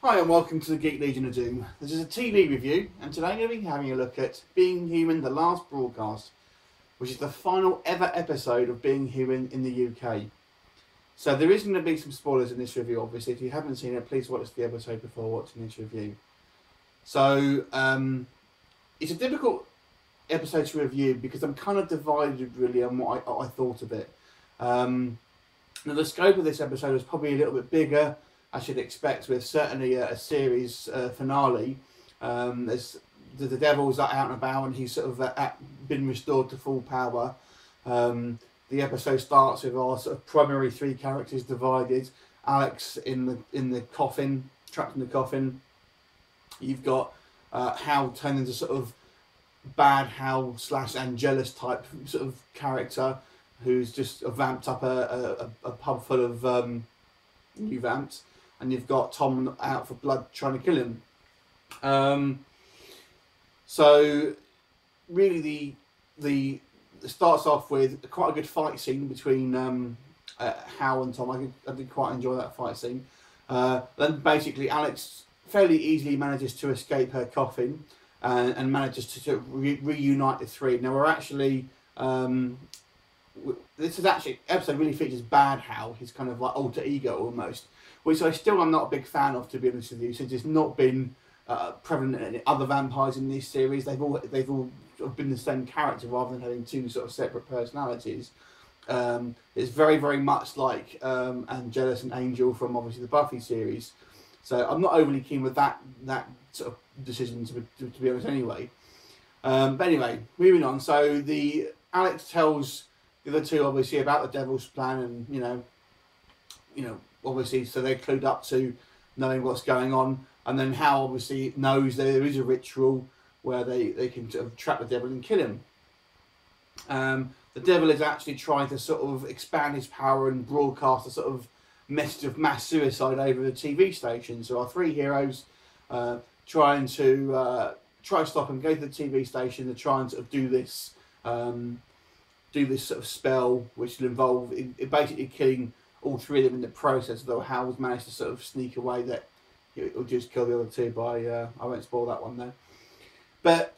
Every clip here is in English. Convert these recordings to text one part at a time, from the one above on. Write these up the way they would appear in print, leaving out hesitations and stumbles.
Hi and welcome to the Geek Legion of Doom. This is a TV review, and today I'm going to be having a look at Being Human, the last broadcast, which is the final ever episode of Being Human in the UK. So there is going to be some spoilers in this review, obviously. If you haven't seen it, please watch the episode before watching this review. So it's a difficult episode to review because I'm kind of divided really on what I thought of it. Now the scope of this episode was probably a little bit bigger, I should expect, with certainly a series finale. There's the devil's out and about, and he's sort of been restored to full power. The episode starts with our sort of primary three characters divided. Alex in the coffin, trapped in the coffin. You've got Hal turned into sort of bad Hal / Angelus type sort of character, who's just vamped up a pub full of new vamps, and you've got Tom out for blood trying to kill him. So really the it starts off with quite a good fight scene between Hal and Tom. I did quite enjoy that fight scene. Then basically Alex fairly easily manages to escape her coffin and manages to reunite the three. Now we're actually this is actually episode really features Bad Hal, his kind of like alter ego almost, which I still am not a big fan of, to be honest with you, since it's not been prevalent in other vampires in this series. They've all sort of been the same character rather than having two sort of separate personalities. It's very much like Angelus and Angel from obviously the Buffy series. So I'm not overly keen with that sort of decision, to be honest anyway. But anyway, moving on. So Alex tells the other two obviously about the devil's plan, and you know obviously, so they're clued up to knowing what's going on. And then Hal obviously knows that there is a ritual where they can sort of trap the devil and kill him. The devil is actually trying to sort of expand his power and broadcast a sort of message of mass suicide over the TV station. So our three heroes trying to stop him, go to the TV station to try and sort of do this sort of spell, which will involve basically killing all three of them in the process, though Hal's managed to sort of sneak away that he'll just kill the other two by, I won't spoil that one though. But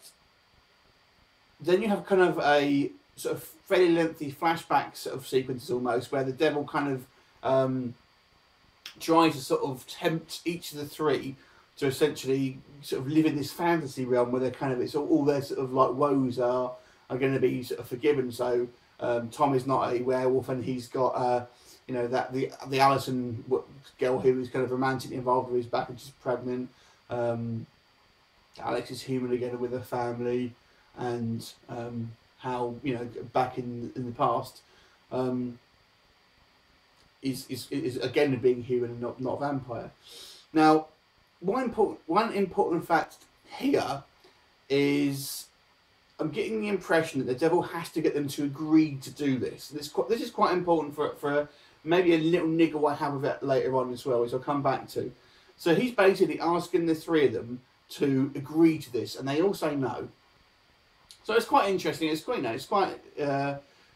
then you have kind of a sort of fairly lengthy flashback sort of sequences almost, where the devil kind of tries to sort of tempt each of the three to essentially sort of live in this fantasy realm where they're kind of, it's all their sort of like woes are going to be sort of forgiven. So Tom is not a werewolf, and he's got that the Alison girl who was kind of romantically involved with his back and she's pregnant. Alex is human again with her family, and how back in the past is again being human and not a vampire. Now, one important fact here is I'm getting the impression that the devil has to get them to agree to do this. This is quite important for maybe a little niggle I have with it later on as well, which I'll come back to. So he's basically asking the three of them to agree to this, and they all say no. So it's quite interesting. It's quite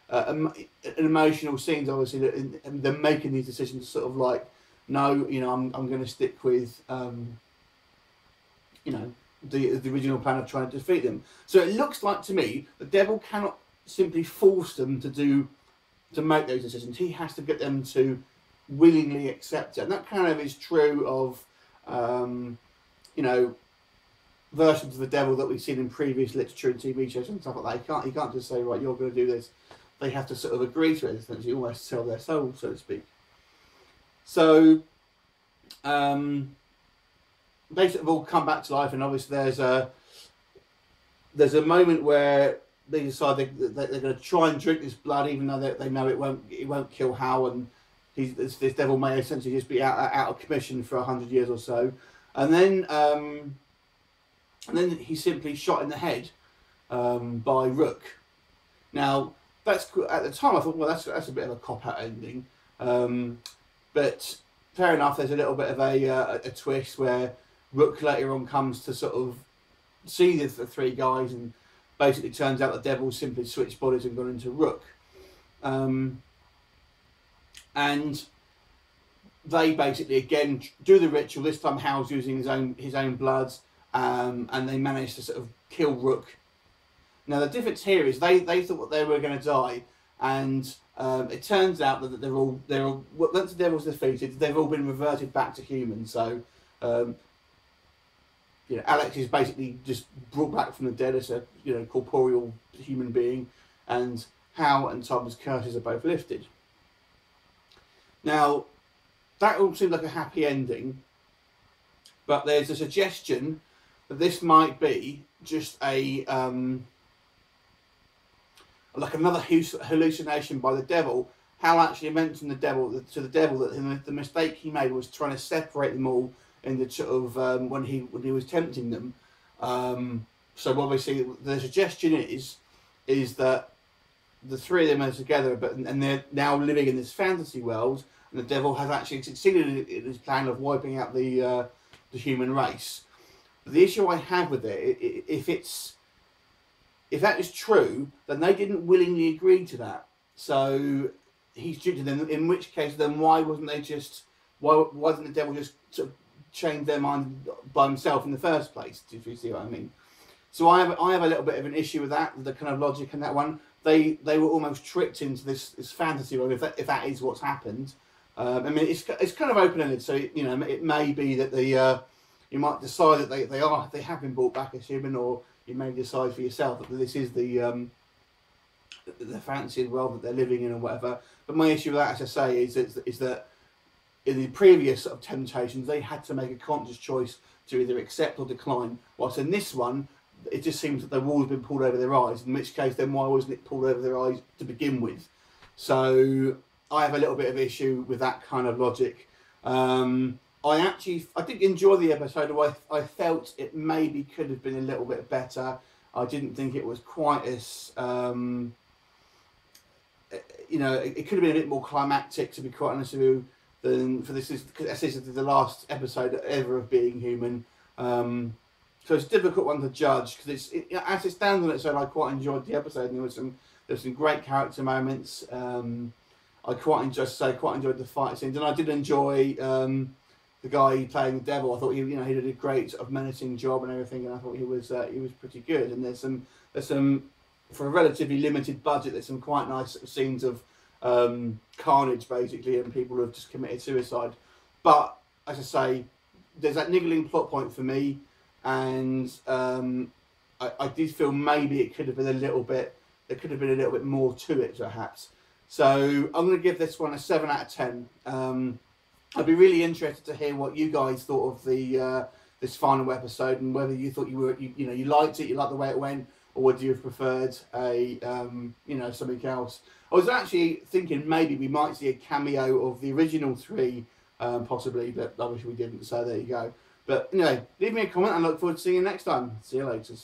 an emotional scenes, obviously, that they're making these decisions, sort of like, no, I'm going to stick with the original plan of trying to defeat them. So it looks like to me the devil cannot simply force them to make those decisions. He has to get them to willingly accept it, and that kind of is true of versions of the devil that we've seen in previous literature and TV shows and stuff like that. He can't just say, right, you're going to do this. They have to sort of agree to it, essentially, almost sell their soul, so to speak. So they sort of all come back to life, and obviously there's a moment where they decide they're going to try and drink this blood, even though they know it won't kill Hal, and this devil may essentially just be out of commission for 100 years or so, and then he's simply shot in the head by Rook. Now that's, at the time I thought, well, that's a bit of a cop-out ending, but fair enough. There's a little bit of a twist where Rook later on comes to sort of see the three guys, and basically turns out the devil simply switched bodies and gone into Rook. And they basically again do the ritual. This time, Hal's using his own blood, and they manage to sort of kill Rook. Now the difference here is they thought they were going to die, and it turns out that they're all once the devil's defeated, they've all been reverted back to human. So you know, Alex is basically just brought back from the dead as a corporeal human being, and Hal and Tom's curses are both lifted. Now that all seems like a happy ending, but there's a suggestion that this might be just a like another hallucination by the devil. Hal actually mentioned to the devil that the mistake he made was trying to separate them all in the sort of when he was tempting them. So obviously the suggestion is that the three of them are together, and they're now living in this fantasy world, and the devil has actually succeeded in his plan of wiping out the human race. But the issue I have with it, if that is true, then they didn't willingly agree to that. So he's due to them. In which case, then why didn't the devil just sort of change their mind by himself in the first place? If you see what I mean. So I have a little bit of an issue with that, the kind of logic in that one. They were almost tricked into this fantasy world, if that is what's happened. I mean, it's kind of open-ended, so it may be that you might decide that they have been brought back as human, or you may decide for yourself that this is the fantasy world that they're living in or whatever. But my issue with that, as I say, is that in the previous sort of temptations, they had to make a conscious choice to either accept or decline. Whilst in this one, it just seems that the wall's been pulled over their eyes, in which case then why wasn't it pulled over their eyes to begin with? So I have a little bit of issue with that kind of logic. I did enjoy the episode. I felt it maybe could have been a little bit better. I didn't think it was quite as it could have been a bit more climactic, to be quite honest with you, than for this is the last episode ever of Being Human. So it's a difficult one to judge, because as it stands on its own, I quite enjoyed the episode, and there were some great character moments. I quite enjoyed the fight scenes, and I did enjoy the guy playing the devil. I thought he did a great sort of menacing job and everything, and I thought he was pretty good. And there's some for a relatively limited budget, there's some quite nice sort of scenes of carnage basically, and people who have just committed suicide. But as I say, there's that niggling plot point for me. And I did feel maybe it could have been a little bit more to it, perhaps. So I'm going to give this one a 7 out of 10. I'd be really interested to hear what you guys thought of the this final episode, and whether you thought you liked it, you liked the way it went, or would you have preferred something else. I was actually thinking maybe we might see a cameo of the original three, possibly, but obviously we didn't. So there you go. But anyway, leave me a comment, and I look forward to seeing you next time. See you later.